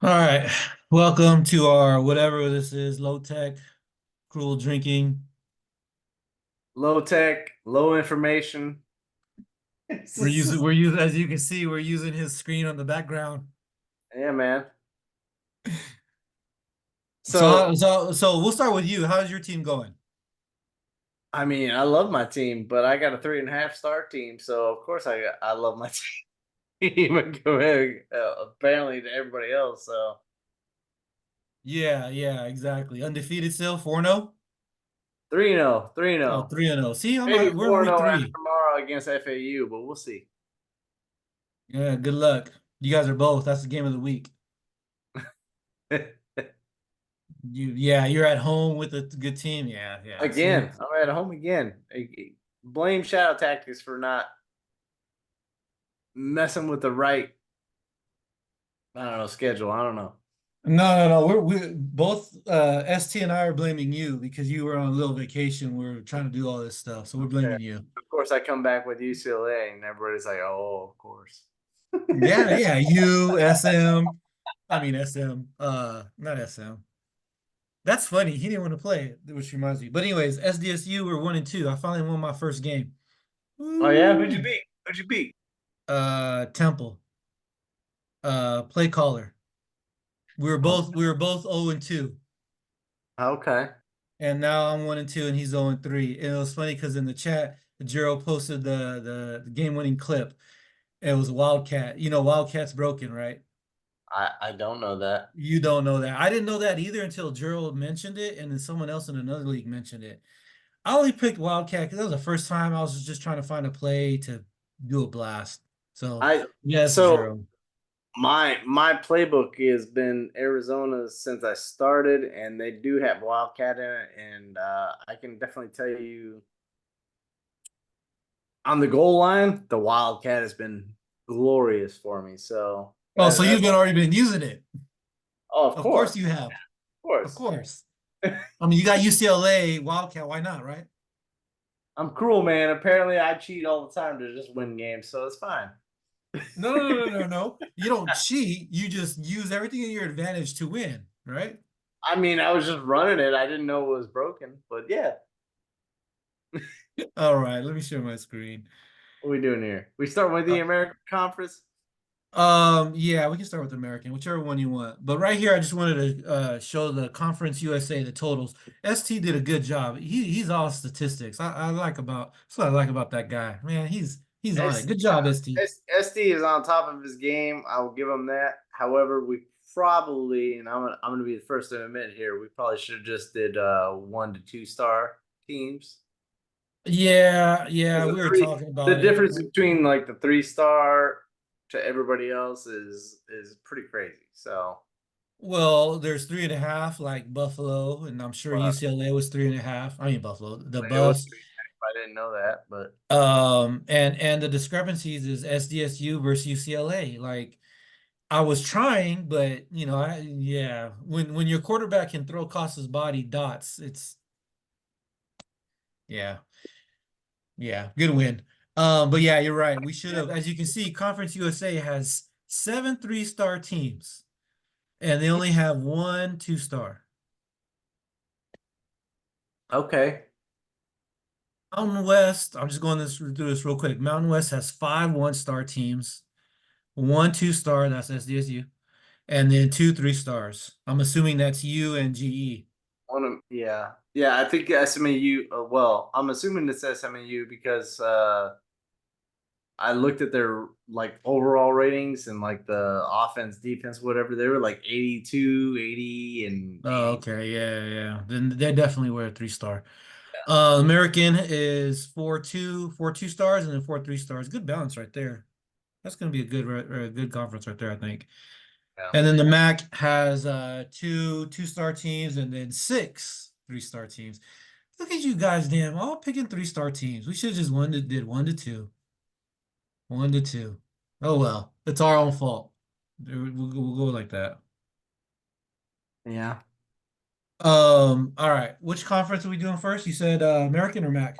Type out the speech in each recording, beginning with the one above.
All right. Welcome to our whatever this is, low tech, cruel drinking. Low tech, low information. We're using as you can see, we're using his screen on the background. Yeah, man. So So, we'll start with you. How's your team going? I mean, I love my team, but I got a 3.5 star team, so of course I love my team and compared apparently to everybody else. So Yeah, yeah, exactly. Undefeated still, 4-0? 3-0, Oh, 3-0, 3-0. See, maybe we're in week 4-0 after three. tomorrow against FAU, but we'll see. Yeah, good luck. You guys are both. That's the game of the week. You're at home with a good team. Yeah, yeah. See? Again, I'm at home again. Blame Shadow Tactics for not messing with the right, I don't know, schedule. I don't know. No. We both ST and I are blaming you because you were on a little vacation. We're trying to do all this stuff, so we're Okay. blaming you. Of course, I come back with UCLA, and everybody's like, "Oh, of course." Yeah, yeah. You, SM. I mean SM. Not SM. That's funny. He didn't want to play, which reminds me. But anyways, SDSU, we're 1-2. I finally won my first game. Oh yeah, who'd you Woo! beat? Who'd you beat? Temple. Play caller. Oh, We were both 0-2. okay. And now I'm 1-2 and he's 0-3. And it was funny because in the chat, Gerald posted the game-winning clip. It was Wildcat. You know, Wildcat's broken, right? I don't know that. You don't know that. I didn't know that either until Gerald mentioned it, and then someone else in another league mentioned it. I only picked Wildcat because that was the first time I was just trying to find a play to do a blast. So I yes, so Gerald. my playbook has been Arizona since I started, and they do have Wildcat in it, and I can definitely tell you on the goal line, the Wildcat has been glorious for me. So Oh, so you've that's been already been using it. oh, of Of course course, you have. of Of course. course. I mean, you got UCLA, Wildcat. Why not, right? I'm cruel, man. Apparently, I cheat all the time to just win games, so it's fine. No. You don't cheat. You just use everything in your advantage to win, right? I mean, I was just running it. I didn't know it was broken, but yeah. All right, let me share my screen. What are we doing here? We start with the Uh, American Conference. yeah, we can start with American, whichever one you want. But right here, I just wanted to show the Conference USA, the totals. ST did a good job. He's all statistics. I like about that's what I like about that guy. Man, he's on it. S, Good job, ST. SD is on top of his game. I will give him that. However, we probably, and I'm gonna be the first to admit here, we probably should have just did 1 to 2 star teams. Yeah, Because we were talking the about it. difference between like the 3 star to everybody else is pretty crazy. So, Well, there's 3.5, like Buffalo, and I'm sure but UCLA was 3.5. I mean Buffalo, the it was Buffs. 3.5. I didn't know that, but And the discrepancies is SDSU versus UCLA. Like I was trying, but yeah, when your quarterback can throw across his body dots, it's yeah, yeah, good win. But yeah, you're right. We should have, as you can see, Conference USA has 7 3-star teams, and they only have 1 2-star. okay. Mountain West, I'm just going through this real quick. Mountain West has 5 1-star teams, 1 2-star, that's SDSU, and then 2 3-stars. I'm assuming that's U and GE. Yeah, yeah. I think SMAU. Well, I'm assuming it's SMAU because I looked at their like overall ratings and like the offense, defense, whatever. They were like 82, 80, and Oh, 80. okay, yeah. Then they definitely were a 3-star. American is 4 2-stars, and then 4 3-stars. Good balance right there. That's gonna be a good conference right there, I think. Yeah. And then the MAC has 2 2-star teams and then 6 3-star teams. Look at you guys, damn, all picking 3-star teams. We should have just did 1-2. 1-2. Oh well, it's our own fault. We'll go like that. Yeah. All right. Which conference are we doing first? You said American or MAC?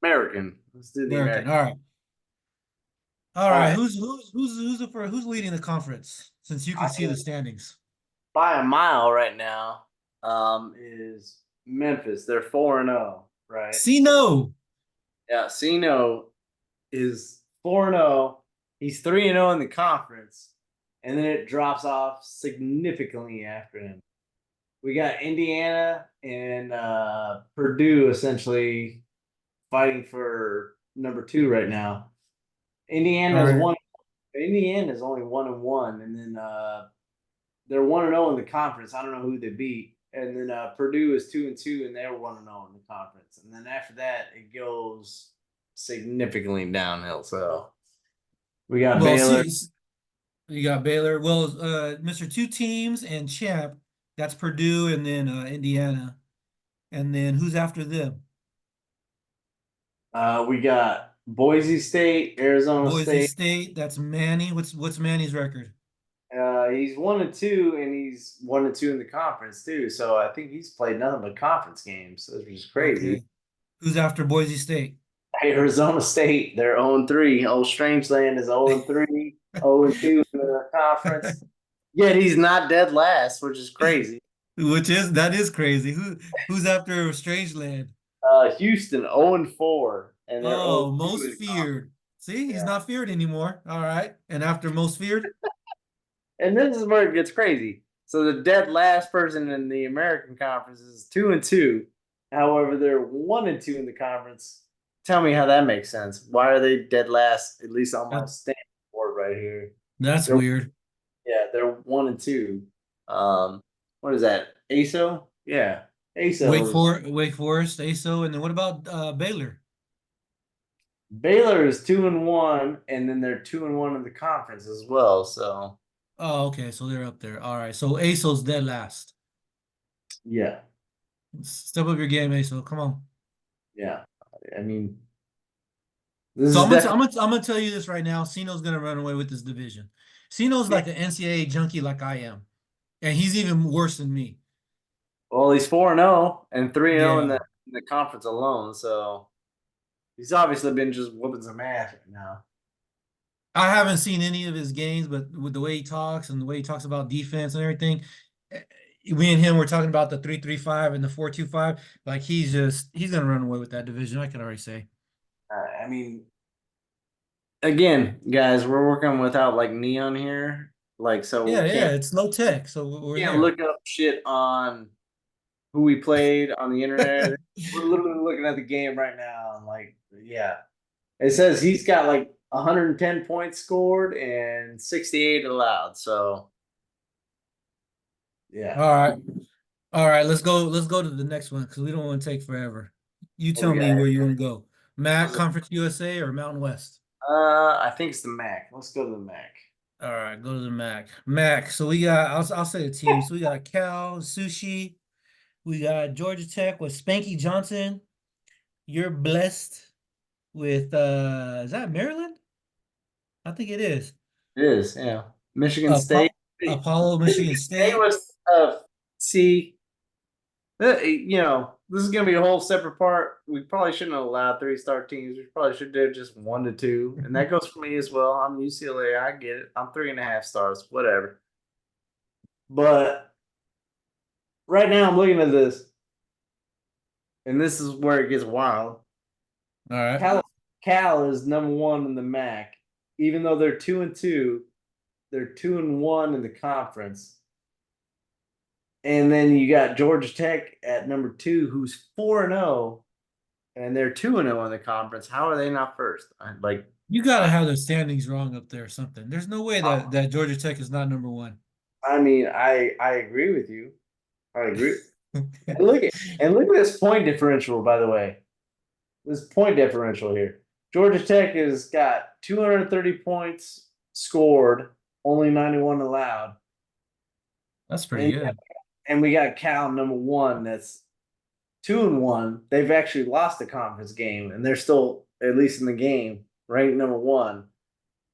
American. Let's do the American. American. All right. All All right. right. Who's leading the conference? Since you can I see the standings. by a mile right now is Memphis. They're 4-0, right? See, no. Yeah, Cino is 4-0. He's 3-0 in the conference, and then it drops off significantly after him. We got Indiana and Purdue essentially fighting for number 2 right now. All Indiana's right. one. Indiana's only 1-1, and then they're 1-0 in the conference. I don't know who they beat. And then Purdue is 2-2, and they're 1-0 in the conference. And then after that, it goes significantly downhill. So we got Well, Baylor. see, you got Baylor. Well, Mr. Two Teams and Champ. That's Purdue and then Indiana. And then who's after them? We got Boise State, Arizona Boise State. State. That's Manny. What's Manny's record? He's 1-2, and he's 1-2 in the conference too. So I think he's played nothing but conference games, which is crazy. Okay. Who's after Boise State? Arizona State, they're 0-3. Old Strangeland is 0-3, 0-2 in the conference. Yet he's not dead last, which is crazy. That is crazy. Who's after Strangeland? Houston 0-4, and they're Oh, 0-2 most in conference. feared. See, he's Yeah. not feared anymore. All right. And after most feared? And this is where it gets crazy. So the dead last person in the American Conference is 2-2. However, they're 1-2 in the conference. Tell me how that makes sense. Why are they dead last? At least on my That, standing board right here. that's They're weird. Yeah, they're 1-2. What is that? ASO? Yeah, ASO is Wake Forest, ASO, and then what about Baylor? Baylor is 2-1, and then they're 2-1 in the conference as well. So Oh, okay, so they're up there. All right, so ASO's dead last. yeah, Step up your game, ASO. Come on. yeah. I mean, this So is definitely I'm gonna tell you this right now. Cino's gonna run away with this division. Cino's yeah. like an NCAA junkie like I am, and he's even worse than me. Well, he's 4-0 and 3-0 in Yeah. the conference alone. So he's obviously been just whooping some ass right now. I haven't seen any of his games, but with the way he talks and the way he talks about defense and everything, eh, me and him were talking about the 3-3-5 and the 4-2-5. Like he's gonna run away with that division. I can already say. I mean, again, guys, we're working without like Neon here, like so Yeah, we yeah, it's low tech, so we're can't there. look up shit on who we played on the internet. We're literally looking at the game right now, and like, yeah, it says he's got like 110 points scored and 68 allowed. So yeah, All right, all right. Let's go to the next one because we don't want to take forever. You what we tell got me here? where you want to go. MAC, Was it? Conference USA, or Mountain West? I think it's the Mac. Let's go to the Mac. All right, go to the MAC. MAC. So we got. I'll say the team. So we got Cal, Sushi. We got Georgia Tech with Spanky Johnson. You're blessed with is that Maryland? I think it is. It is, yeah. Michigan State. Apollo, Michigan Michigan State State. was see. This is gonna be a whole separate part. We probably shouldn't have allowed 3-star teams. We probably should do just 1-2, and that goes for me as well. I'm UCLA. I get it. I'm 3.5 stars. Whatever. But right now, I'm looking at this, and this is where it gets wild. All right. Cal is number 1 in the MAC, even though they're 2-2. They're 2-1 in the conference. And then you got Georgia Tech at number 2, who's 4-0, and they're 2-0 in the conference. How are they not first? Like, You gotta have the standings wrong up there or something. There's no way uh, that Georgia Tech is not number one. I mean, I agree with you. I agree. And look at this point differential, by the way. This point differential here. Georgia Tech has got 230 points scored, only 91 allowed. That's pretty And good. and we got Cal number 1 that's 2-1. They've actually lost the conference game, and they're still, at least in the game, ranked number 1.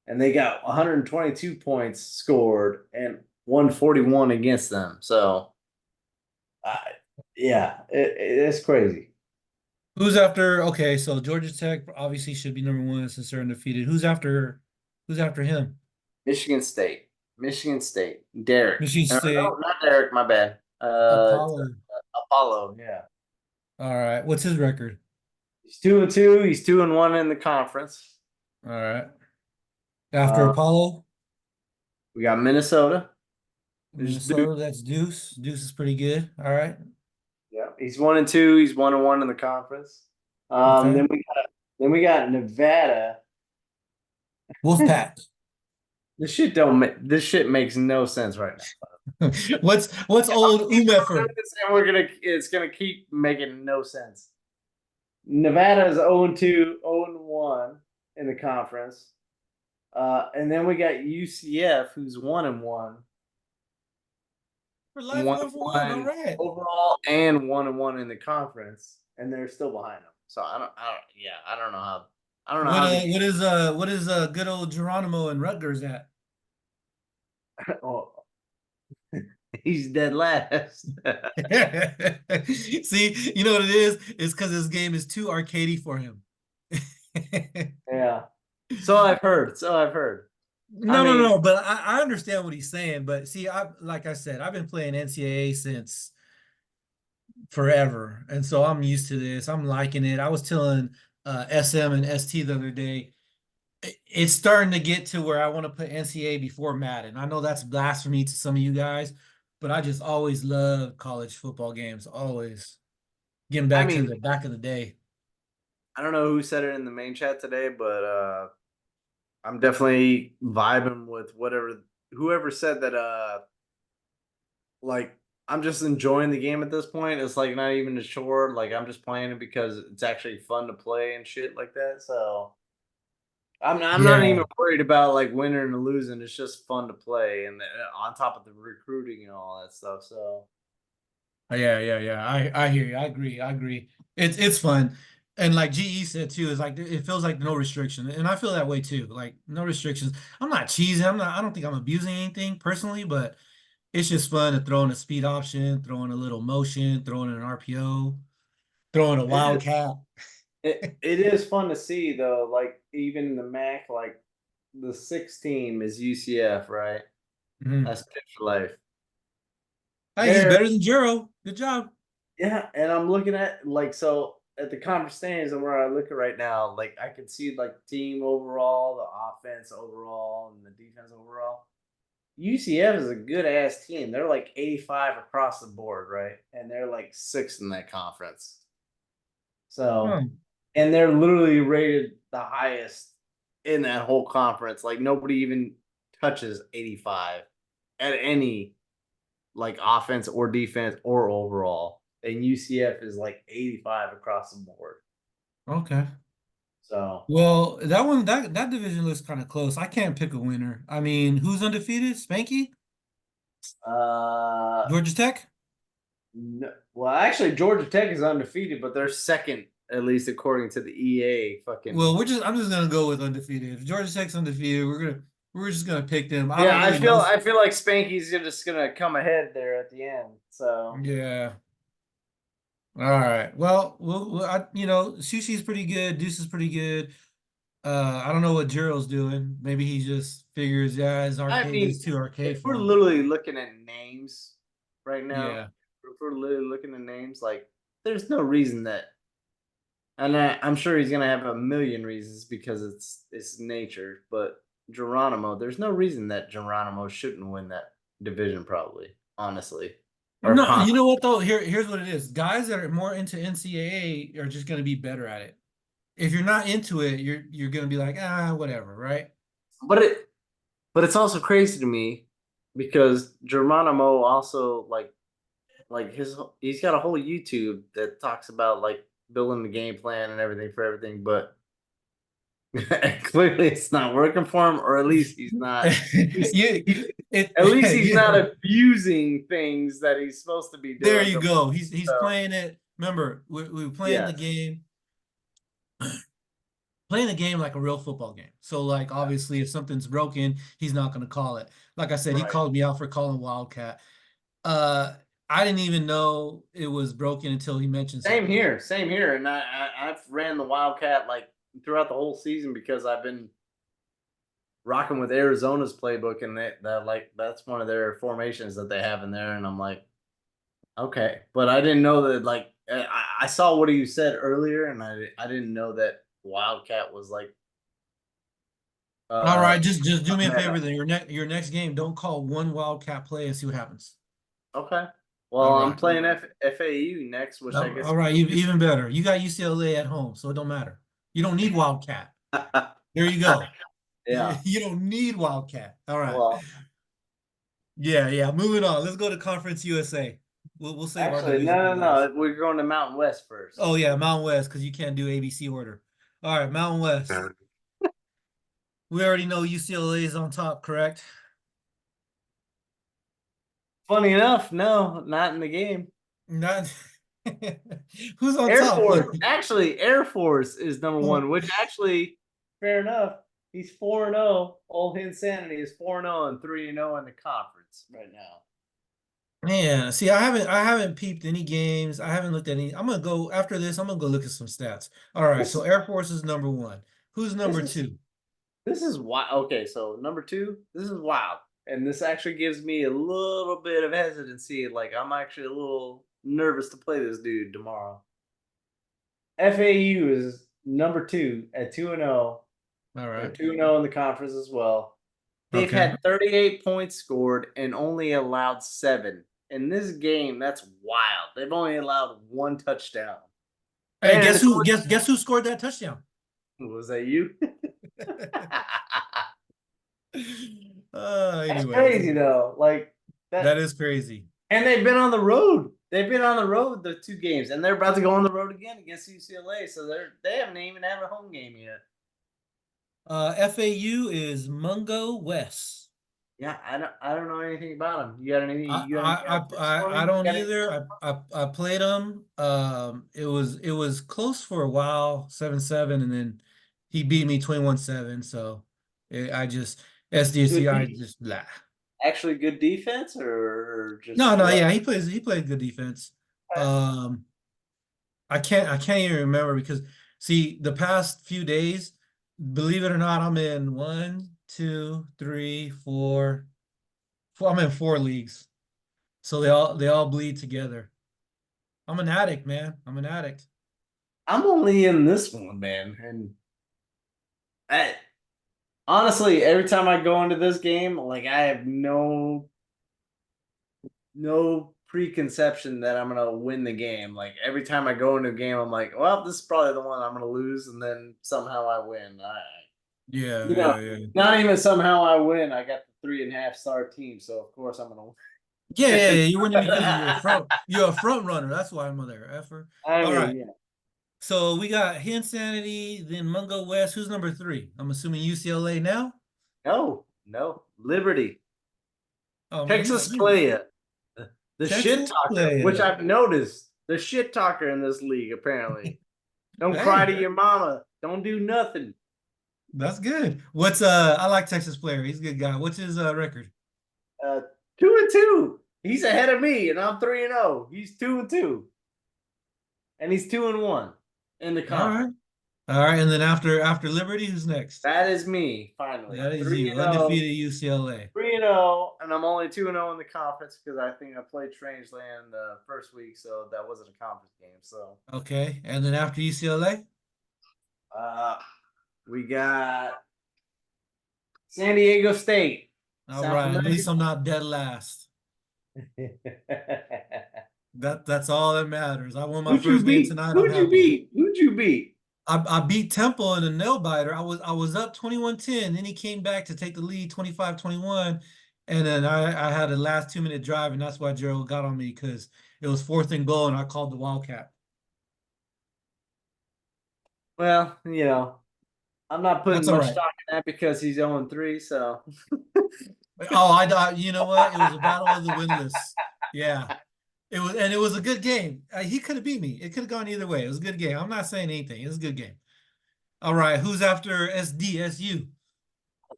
And they got 122 points scored and 141 against them. So, uh, yeah, it's crazy. Who's after? Okay, so Georgia Tech obviously should be number one since they're undefeated. Who's after? Who's after him? Michigan State. Michigan State. Derek. Michigan No, State, not Derek. My bad. It's Apollo. Apollo. Yeah. All right. What's his record? He's 2-2. He's 2-1 in the conference. All right. After Uh, Apollo, we got Minnesota. There's Duke. Minnesota, that's Deuce. Deuce is pretty good. All right. Yeah, he's 1-2. He's 1-1 in the conference. Okay. Then we got Nevada. Wolfpack. This shit makes no sense right now. What's I'm gonna old keep going Umefer? with this, and it's gonna keep making no sense. Nevada's 0-2, 0-1 in the conference. And then we got UCF, who's 1-1, For life, one one for one. All one right. overall, and 1-1 in the conference, and they're still behind them. So I don't know how the What is good old Geronimo and Rutgers at? oh, he's dead last. See, you know what it is? It's because this game is too arcadey for him. Yeah. So I've heard. So I've heard. I No, no, mean, no. But I understand what he's saying. But see, like I said, I've been playing NCAA since forever, and so I'm used to this. I'm liking it. I was telling SM and ST the other day, it's starting to get to where I want to put NCAA before Madden. I know that's blasphemy to some of you guys, but I just always love college football games. Always getting I back to mean, the back of the day. I don't know who said it in the main chat today, but I'm definitely vibing with whoever said that like I'm just enjoying the game at this point. It's like not even a chore. Like I'm just playing it because it's actually fun to play and shit like that. So I'm not Yeah, even worried about like winning or losing. It's just fun to play, and on top of the recruiting and all that stuff. So yeah. I hear you. I agree. I agree. It's fun. And like GE said too, is like it feels like no restriction. And I feel that way too. Like no restrictions. I'm not cheesing. I don't think I'm abusing anything personally, but it's just fun to throw in a speed option, throw in a little motion, throw in an RPO, throw in a it is wildcat. it is fun to see though. Like even the MAC, like the sixth team is UCF, right? Mhm. That's Pitch for Life. Hey, he's They're better than Jero. Good job. Yeah, and I'm looking at like so at the conference standings and where I look at right now, like I can see like the team overall, the offense overall, and the defense overall. UCF is a good ass team. They're like 85 across the board, right? And they're like sixth in that conference. So, Hmm. and they're literally rated the highest in that whole conference. Like nobody even touches 85 at any like offense or defense or overall. And UCF is like 85 across the board. Okay. So Well, that division looks kind of close. I can't pick a winner. I mean, who's undefeated? Spanky? uh Georgia Tech? well actually Georgia Tech is undefeated, but they're second, at least according to the EA Well, fucking I'm just gonna go with undefeated. If Georgia Tech's undefeated, we're just gonna pick them. I yeah, don't I really feel know. I feel like Spanky's just gonna come ahead there at the end. So Yeah. All right. Well, you know, Sushi's pretty good. Deuce is pretty good. I don't know what Jero's doing. Maybe he just figures, yeah, his I arcade is mean, too arcade if we're for him. literally looking at names right now, Yeah. if we're literally looking at names, like there's no reason that, and I'm sure he's gonna have a million reasons because it's nature. But Geronimo, there's no reason that Geronimo shouldn't win that division, probably, honestly, or No, con. you know what though? Here's what it is. Guys that are more into NCAA are just gonna be better at it. If you're not into it, you're gonna be like, whatever, right? But it's also crazy to me because Geronimo also like he's got a whole YouTube that talks about like building the game plan and everything for everything, but clearly it's not working for him, or at least he's, You he's it at least he's not yeah. abusing things that he's supposed to be There doing you to, go. He's so playing it. Remember, we were playing the yes, game, playing the game like a real football game. So like obviously if something's broken, he's not gonna call it. Like I said, he right. called me out for calling Wildcat. Uh I didn't even know it was broken until he mentioned something. Same here, and I've ran the Wildcat like throughout the whole season because I've been rocking with Arizona's playbook, and that's one of their formations that they have in there, and I'm like, okay, but I didn't know that. Like, I saw what you said earlier, and I didn't know that Wildcat was like All uh right, just do me a meta. favor then. Your next game, don't call one Wildcat play and see what happens. Okay, All well, I'm right. playing FAU next, which I guess. All right, even better. You got UCLA at home, so it don't matter. You don't need Wildcat. There you go. Yeah. You don't need Wildcat. All right. Well, Yeah, yeah. Moving on. Let's go to Conference USA. We'll save our actually, division for no, no, last. no. We're going to Mountain West first. Oh yeah, Mountain West, because you can't do ABC order. All right, Mountain West. We already know UCLA is on top, correct? Funny enough, no, not in the game. Not who's on Air top? Force, actually, Air Force is number one, which actually, fair enough. He's 4-0. Old Insanity is 4-0 and 3-0 in the conference right now. Man, see, I haven't peeped any games. I haven't looked at any. I'm gonna go after this. I'm gonna go look at some stats. All right, This so is Air Force is number one. Who's this number is two? this is wild. Okay, so number two, this is wild, and this actually gives me a little bit of hesitancy. Like, I'm actually a little nervous to play this dude tomorrow. FAU is number two at 2-0. All They're right. 2-0 in the conference as well. They've Okay. had 38 points scored and only allowed 7. In this game, that's wild. They've only allowed 1 touchdown. Hey, And guess who? Guess who scored that touchdown? was that you? That's Anyways, crazy though. Like that that, is crazy. and they've been on the road. They've been on the road the 2 games, and they're about to go on the road again against UCLA. So they haven't even had a home game yet. FAU is Mungo West. Yeah, I don't know anything about them. You got anything? I You got any I tips I for I I me? You don't got any? either. I played them. It was close for a while, 7-7, and then he beat me 21-7. So I just Good SDCI defense. just blah. Actually good defense or No, just no, rough? yeah, he played good defense. Um, I can't even remember because see the past few days, believe it or not, I'm in one, two, three, four. I'm in four leagues. So they all bleed together. I'm an addict, man. I'm an addict. I'm only in this one, man. And I, honestly, every time I go into this game, like I have no preconception that I'm gonna win the game. Like every time I go into a game, I'm like, well, this is probably the one I'm gonna lose, and then somehow I win. Yeah, You know, yeah, yeah. not even somehow I win. I got the 3.5 star team, so of course I'm gonna Yeah, yeah, win. yeah. You're winning because you're a front runner. That's why I'm there, effer. I All right. mean, yeah. So we got Insanity, then Mungo West. Who's number three? I'm assuming UCLA now. No, no. Liberty. Oh man, Texas player. The shit Texas talker, which player. I've noticed, the shit talker in this league, apparently. Don't cry Hey, to your mama. Don't do nothing. that's good. What's I like Texas player. He's a good guy. What's his record? 2-2. He's ahead of me, and I'm 3-0. He's 2-2. And he's 2-1 in the All right. conference. All right, and then after Liberty, who's next? That is me, finally. That is you, 3-0. undefeated UCLA. 3-0, and I'm only 2-0 in the conference because I think I played Strangeland the first week, so that wasn't a conference game. So Okay, and then after UCLA? uh we got San Diego State. All Sound right, at familiar? least I'm not dead last. That's all that matters. I won my Who'd you first game beat? tonight. I'm Who'd you happy. beat? Who'd you beat? I beat Temple in a nail biter. I was up 21-10. Then he came back to take the lead 25-21. And then I had a last 2-minute drive, and that's why Gerald got on me because it was fourth and goal, and I called the Wildcat. Well, I'm not putting That's all much right. stock in that because he's 0-3. So Oh, you know what? It was a battle of the winless. Yeah. It was a good game. He could have beat me. It could have gone either way. It was a good game. I'm not saying anything. It was a good game. All right, who's after SDSU?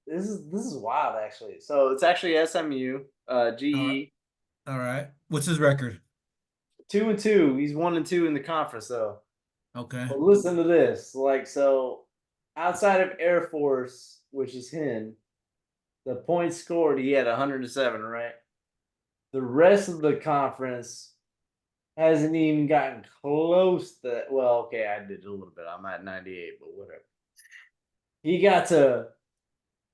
this is wild, actually. So it's actually SMU, All right, GE, all right. What's his record? 2-2. He's 1-2 in the conference, though. Okay. But listen to this. Like, so outside of Air Force, which is him, the points scored, he had 107, right? The rest of the conference hasn't even gotten close to that. Well, okay, I did a little bit. I'm at 98, but whatever. He got to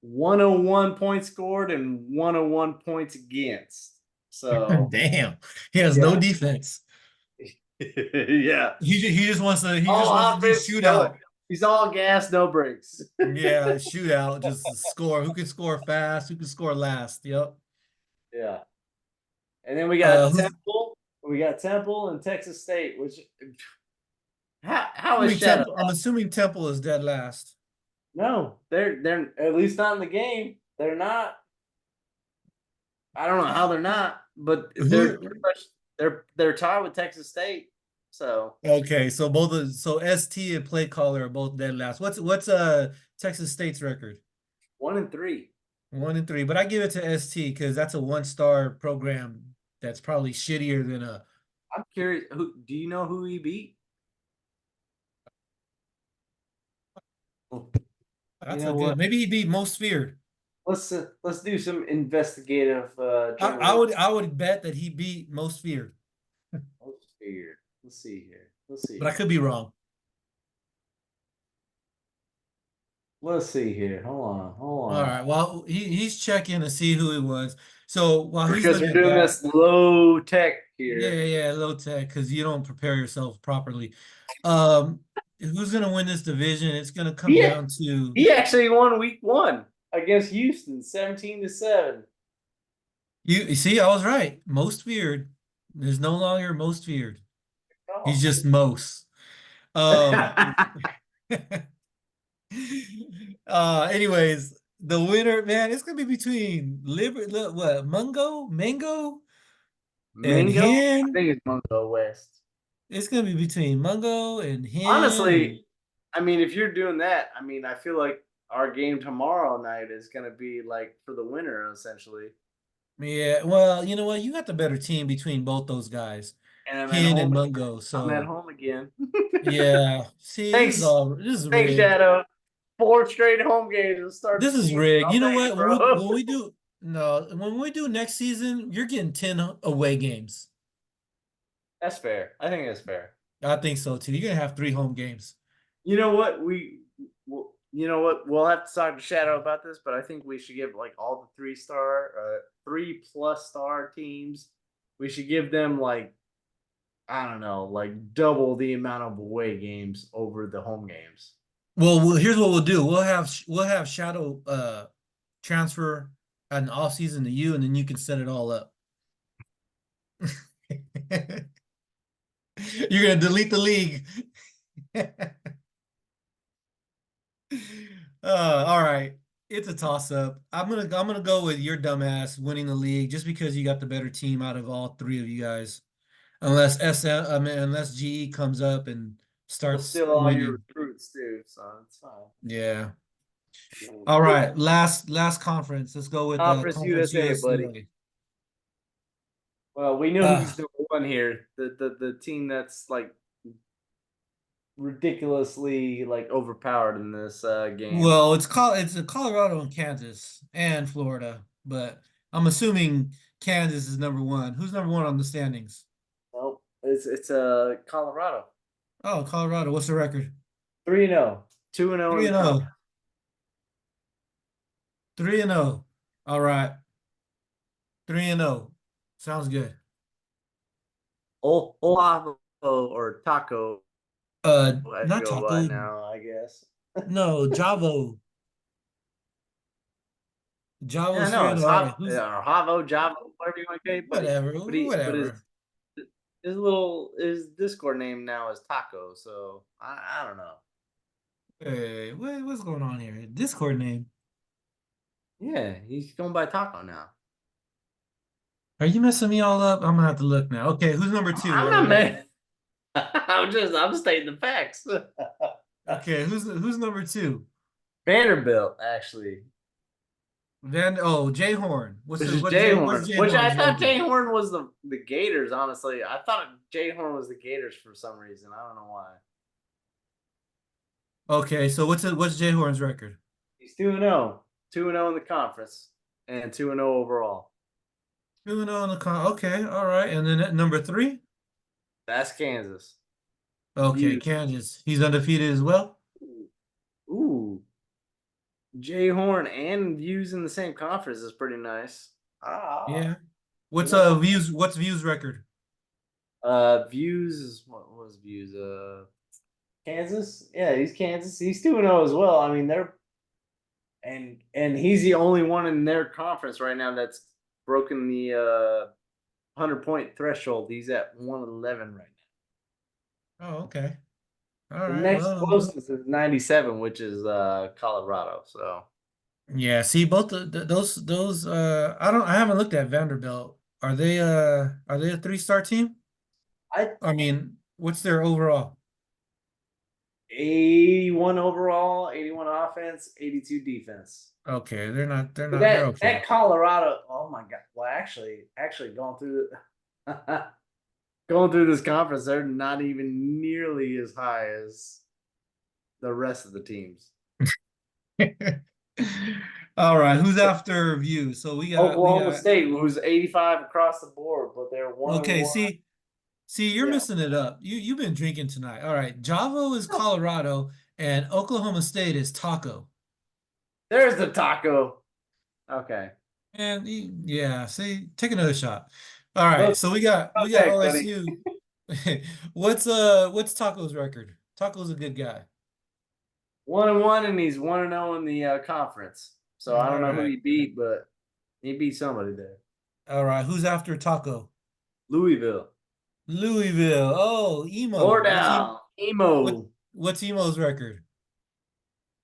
101 points scored and 101 points against. So Damn, he has no yeah, defense. yeah. He just wants All to do offense, no. shootout. He's all gas, no brakes. Yeah, shootout, just to score. Who can score fast? Who can score last? Yep. Yeah. And then we got Who's Temple. We got Temple and Texas State, which how is Shadow? I'm assuming Temple is dead last. No, they're at least not in the game. They're not. I don't know how they're not, but they're Who? pretty much they're tied with Texas State. So Okay, so so ST and play caller are both dead last. What's Texas State's record? 1-3. 1-3, but I give it to ST because that's a 1-star program that's probably shittier than a. I'm curious. Who do you know who he beat? You That's a know good. what? Maybe he beat Most Feared. Let's do some investigative journalism. I would bet that he beat Most Feared, Let's see here. Let's see here. Let's see but I here. could be wrong. Let's see here. Hold on. Hold All on. right. Well, he's checking to see who it was. So while he's Because we're looking at doing that, this low tech yeah, here. yeah, low tech, because you don't prepare yourself properly. Um, who's gonna win this division? It's gonna come He down to he actually won week 1 against Houston, 17-7. you. You see, I was right. Most feared. There's no longer most feared. He's Oh. just most. Um. Anyways, the winner, man, it's gonna be between what, Mango, and Mingo? I Hen. think it's Mungo West. It's gonna be between Mungo and Hen, and Honestly, I mean, if you're doing that, I mean, I feel like our game tomorrow night is gonna be like for the winner, essentially. yeah. Well, you know what? You got the better team between both those guys, And I'm at Hen and home. Mungo. I'm at So home again. yeah. See, Thanks, this is thanks, rigged. Shadow. 4 straight home games to start This the is season. rigged. I'll You know take what? it, bro. When we do no, when we do next season, you're getting 10 away games. That's fair. I think that's fair. I think so too. You're gonna have 3 home games. You know what? You know what? We'll have to talk to Shadow about this, but I think we should give like all the 3-star, 3+ star teams. We should give them like I don't know, like double the amount of away games over the home games. Here's what we'll do. We'll have Shadow transfer an off season to you, and then you can set it all up. You're gonna delete the league. All right. It's a toss up. I'm gonna go with your dumbass winning the league just because you got the better team out of all 3 of you guys. Unless GE comes up and We'll starts steal all your winning. recruits too, so it's fine. Yeah. All right. Last conference. Let's go with Conference Conference USA, buddy. USA. Well, we know Uh, who's #1 here. The team that's like ridiculously like overpowered in this game. well, it's Colorado and Kansas and Florida, but I'm assuming Kansas is number 1. Who's number 1 on the standings? Nope, it's Colorado. Oh, Colorado. What's the record? 3-0, 2-0 in 3 the and conference. 0. 3 and 0. All right. 3 and 0. Sounds good. Oahu or Taco, I Not go by Taco. now, I guess. No, Javo. Yeah, Javo's 3 no, and it's 0. All right. Or Havo, Java, whatever you want to say, buddy. Whatever. But Whatever. his Discord name now is Taco, so I don't know. Hey, what's going on here? Discord name. Yeah, he's going by Taco now. Are you messing me all up? I'm gonna have to look now. Okay, who's number 2? I'm not mad. I'm stating the facts. Okay, who's number 2? Vanderbilt, actually. Jay Horn. This is Jay What's Horn, Jay which I Horn's thought record? Jay Horn was the Gators. Honestly, I thought Jay Horn was the Gators for some reason. I don't know why. Okay, so what's Jay Horn's record? He's 2-0, 2-0 in the conference. and 2-0 overall. Moving on the okay, all right. And then at number three, That's Kansas. okay, Views. Kansas. He's undefeated as well. Ooh, Jay Horn and Views in the same conference is pretty nice. Yeah. You What's know, views? What's views record? Views is what was Views? Kansas. Yeah, he's Kansas. He's 2-0 as well. I mean, they're and he's the only one in their conference right now that's broken the 100-point threshold. He's at 111 right Oh, okay. All now. The right. next Well, closest is 97, which is Colorado. So yeah. See, both those I haven't looked at Vanderbilt. Are they a three-star team? I I mean, what's their overall? 81 overall, 81 offense, 82 defense. Okay, But they're that okay. Colorado, oh my god! Well, actually going through going through this conference, they're not even nearly as high as the rest of the teams. All right, who's after views? So we Oklahoma got State, who's 85 across the board, but they're one and okay, one. see, you're Yeah, missing it up. You've been drinking tonight. All right, Javo is Colorado and Oklahoma State is Taco. there's the taco. Okay, And yeah, see, take another shot. All right, look, so we come got back, buddy. OSU. What's Taco's record? Taco's a good guy. 1-1, and he's 1-0 in the conference. So I All don't know who right. he beat, but he beat somebody there. All right, who's after Taco? Louisville. Louisville. Oh, Emo. Or down. Emo. What's Emo's record?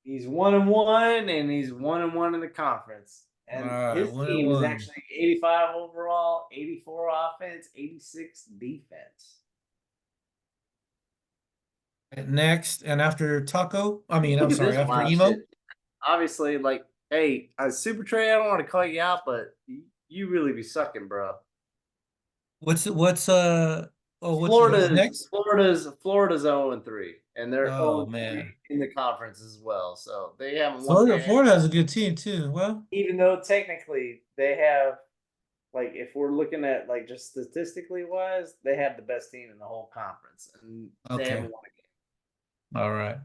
He's 1-1, and he's 1-1 in the conference. All And right, his one and team is one. actually 85 overall, 84 offense, 86 defense. Next, and after Taco, I mean, I'm Look at sorry, this after wild Emo. shit. Obviously, like, hey, Super Trey, I don't want to call you out, but you really be sucking, bro. What's who's Florida's next? Florida's Florida's 0-3, and they're Oh 0-3 man, in the conference as well. So they haven't won a Florida. game, Florida has a good team too. Well, even though technically they have, like, if we're looking at like just statistically wise, they have the best team in the whole conference, and they okay, haven't won a game. all right.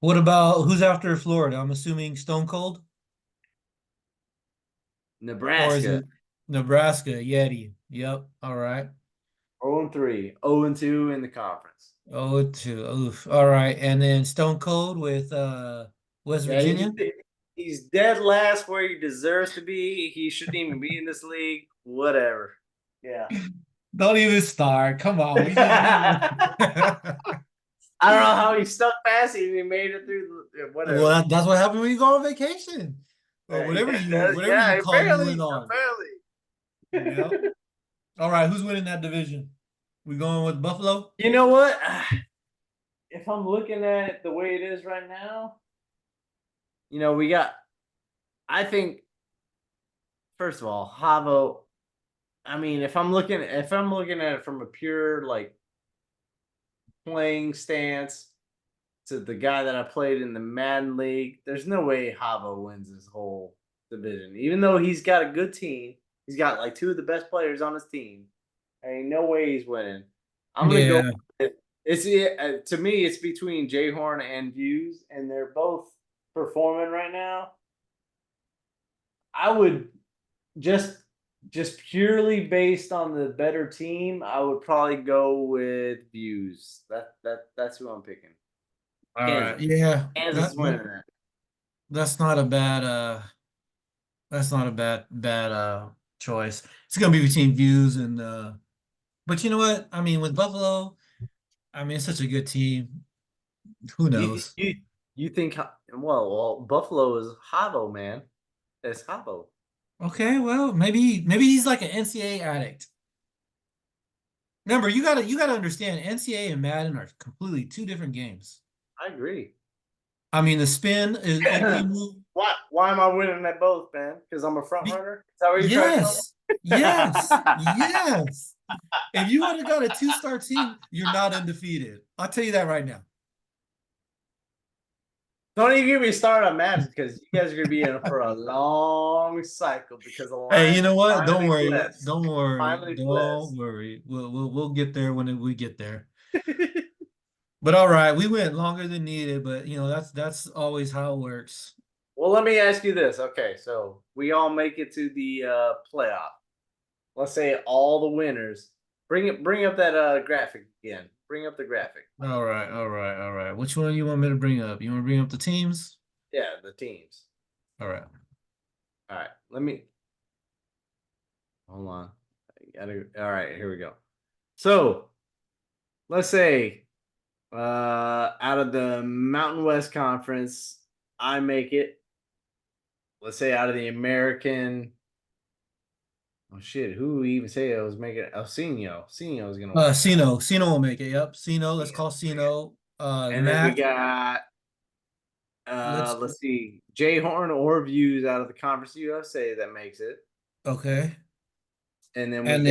What about who's after Florida? I'm assuming Stone Cold, or is Nebraska it Nebraska? Yeti. Yep. All right. 0-3, 0-2 in the conference. Oh, two. Oof. All right. And then Stone Cold with West Yeah, Virginia. he's dead last where he deserves to be. He shouldn't even be in this league. Whatever. Yeah. Don't even start. Come on. We just I don't know how he stuck past it. He made it through. well, Whatever. that's what happened when you go on vacation. Or whatever you Yeah, call you in apparently, on. Yep. All right, who's winning that division? We going with Buffalo? You know what? If I'm looking at it the way it is right now, we got. I think first of all, Havo. I mean, if I'm looking at it from a pure like playing stance to the guy that I played in the Madden League, there's no way Havo wins this whole division. Even though he's got a good team, he's got like two of the best players on his team. Ain't no way he's winning. I'm gonna go. Yeah. It's to me, it's between Jay Horn and Views, and they're both performing right now. I would just just purely based on the better team, I would probably go with Views. That's who I'm picking. All right. Kansas. Yeah. Kansas is winning that. That's not a bad choice. It's gonna be between views and but you know what? I mean with Buffalo, I mean it's such a good team. Who You knows? you you think well Buffalo is Havo, man. It's Havo. Okay, well maybe he's like an NCAA addict. Remember, you gotta understand NCAA and Madden are completely two different games. I agree. I mean the spin is emu. Why am I winning at both, man? Because I'm a front runner? Is that what you're trying to tell Yes, yes, yes. If you would have got a two-star team, you're not undefeated. I'll tell you that right now. Don't even get me started on Mavs because you guys are gonna be in for a long cycle because the Hey, you Lions know what? Don't finally worry. blessed. Don't worry. Finally Don't blessed. worry. We'll get there when we get there. But all right, we went longer than needed, but that's always how it works. Well, let me ask you this. Okay, so we all make it to the playoff. Let's say all the winners. Bring up that graphic again. Bring up the graphic. All right, all right, all right. Which one you want me to bring up? You want to bring up the teams? Yeah, the teams. All right. All right. Let me hold on. I gotta all right, here we go. So let's say out of the Mountain West Conference, I make it. Let's say out of the American. Oh shit! Who even say I was making? Oh, Sino. Sino is gonna make it. Sino will make it. Yep, Sino. Let's Sino call will make it. Sino. And then we Mac. got Let's let's see, Jay Horn or Views out of the Conference USA that makes it. okay. And then we And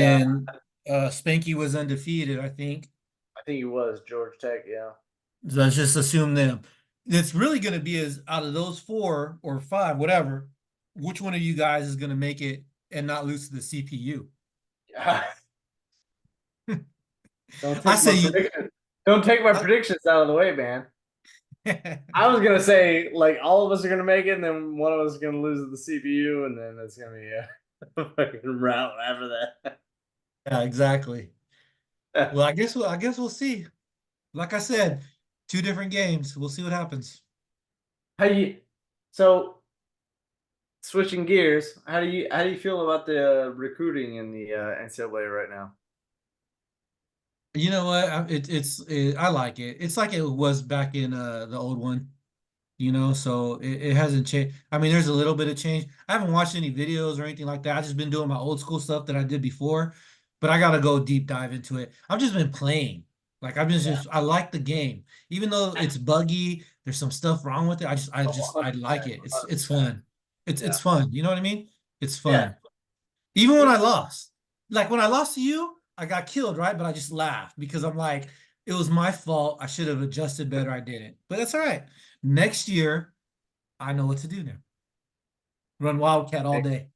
got then Spanky was undefeated, I think. I think it was Georgia Tech, yeah. So let's just assume them. It's really going to be as out of those four or five, whatever, which one of you guys is going to make it and not lose to the CPU? Don't I take my say you. prediction. Don't take my I- predictions out of the way, man. I was gonna say like all of us are gonna make it, and then one of us is gonna lose to the CPU, and then it's gonna be a fucking route after yeah, exactly. that. Well, I guess we'll see. Like I said, two different games. We'll see what happens. How you? So switching gears, how do you feel about the recruiting in the NCAA right now? You know what? I like it. It's like it was back in the old one. So it hasn't changed. I mean, there's a little bit of change. I haven't watched any videos or anything like that. I've just been doing my old school stuff that I did before, but I gotta go deep dive into it. I've just been playing. Like I like the game. Even though it's buggy, there's some stuff wrong with it. Oh, I 100%, like it. It's 100%. fun. It's Yeah. fun. You know what I mean? It's Yeah. fun. Even when Yeah. I lost. Like when I lost to you, I got killed, right? But I just laughed because I'm like, it was my fault. I should have adjusted better. I didn't. But that's all right. Next year, I know what to do now. Run Wildcat all day.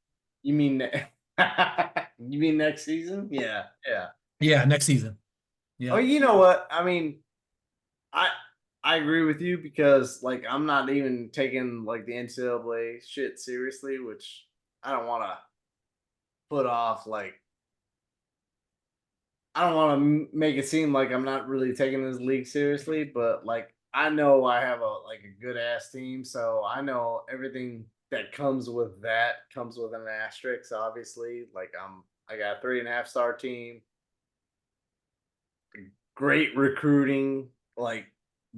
You mean you mean next season? Yeah, yeah. Yeah, next season. Oh, Yep. you know what? I mean, I I agree with you because like I'm not even taking like the NCAA shit seriously, which I don't want to put off like I don't want to make it seem like I'm not really taking this league seriously, but like I know I have a good ass team, so I know everything that comes with that comes with an asterisk. Obviously, like I got a 3.5 star team, great recruiting, like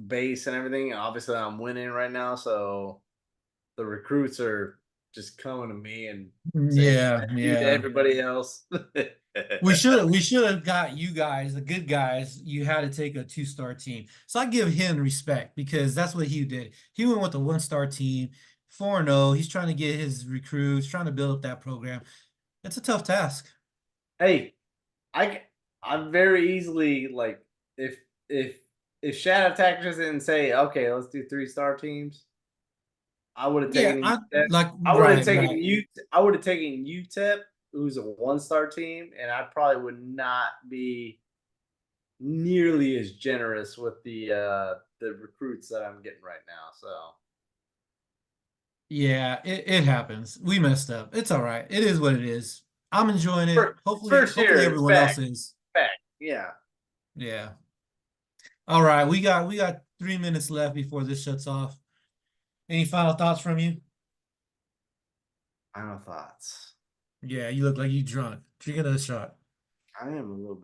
base and everything. Obviously, I'm winning right now, so the recruits are just coming to me and saying Yeah, you to yeah. everybody else. We should have got you guys, the good guys. You had to take a two-star team. So I give him respect because that's what he did. He went with a one-star team, 4-0. He's trying to get his recruits, trying to build up that program. It's a tough task. Hey, I I'm very easily like if if if Shadow attackers didn't say okay, let's do 3-star teams, I would have Yeah, taken I UTEP. like I would have right, taken right. I would have taken UTEP, who's a 1-star team, and I probably would not be nearly as generous with the recruits that I'm getting right now. So Yeah, it happens. We messed up. It's all right. It is what it is. I'm enjoying it. Hopefully, first year, hopefully it's everyone else is. back. Yeah, Yeah. All right. We got 3 minutes left before this shuts off. Any final thoughts from you? final thoughts. Yeah, you look like you drunk. Drink another shot. I am a little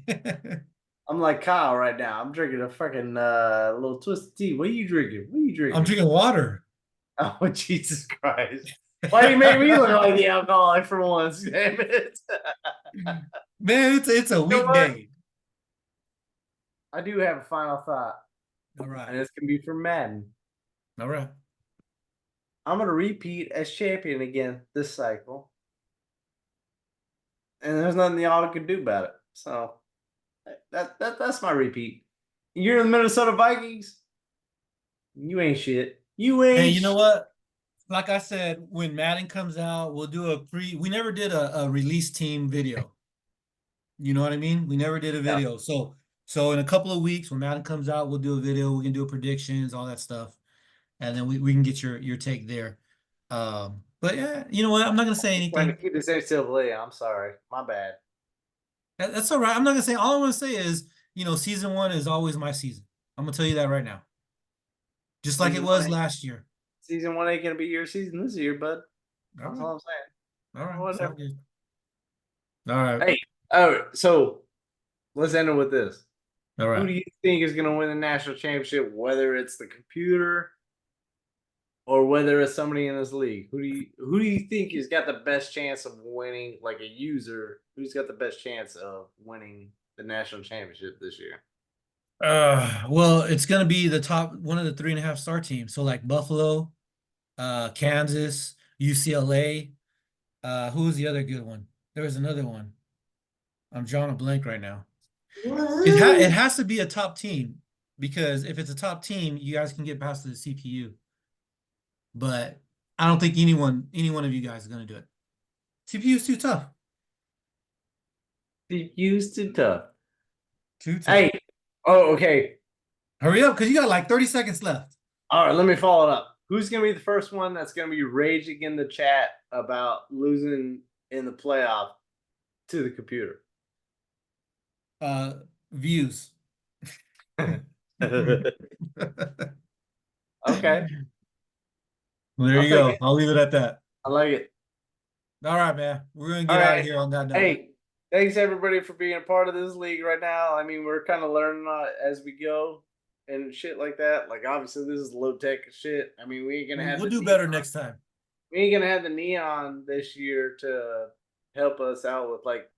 bit. I'm like Kyle right now. I'm drinking a fucking little twisted tea. What are you drinking? What are you I'm drinking? drinking water. Oh Jesus Christ! Why do you make me look like the alcoholic for once? Damn it! Man, it's a You know what? weekday. I do have a final thought, All right. and this can be for Madden. All right. I'm gonna repeat as champion again this cycle, and there's nothing y'all can do about it. So that's my repeat. You're the Minnesota Vikings. You ain't shit. You Hey, ain't you know shit. what? Like I said, when Madden comes out, we'll do we never did a release team video. You know what I mean? We never did a Yeah. video. So in a couple of weeks when Madden comes out, we'll do a video. We can do predictions, all that stuff. And then we can get your take there. But yeah, you know what? I'm not gonna say Trying to anything. keep this NCAA. I'm sorry. My bad. That's all right. I'm not gonna say all I'm gonna say is, season one is always my season. I'm gonna tell you that right now. Just like it Season one was ain't last year. season one ain't gonna be your season this year, bud. All That's right. all I'm saying. All right. Sound Whatever. good. All right. Hey, oh, so let's end it with this. All Who right. do you think is gonna win the national championship? Whether it's the computer or whether it's somebody in this league, who do you think has got the best chance of winning? Like a user, who's got the best chance of winning the national championship this year? Well, it's gonna be the top one of the 3.5 star teams. So like Buffalo, Kansas, UCLA. Who was the other good one? There was another one. I'm drawing a blank right now. It has to be a top team because if it's a top team, you guys can get past the CPU. But I don't think any one of you guys is gonna do it. CPU is too tough. CPU's too tough. Too tough. Hey, oh, okay. Hurry up, because you got like 30 seconds left. All right, let me follow it up. Who's gonna be the first one that's gonna be raging in the chat about losing in the playoff to the computer? Uh Views. Okay, Well, there I'll you take go. it. I'll leave it at that. I like it. All right, man. We're gonna All get out of right. here on that note. Hey, thanks everybody for being a part of this league right now. I mean, we're kind of learning as we go and shit like that. Like, obviously, this is low tech shit. I mean, we ain't gonna have We'll the do neon. better next time. We ain't gonna have the neon this year to help us out with like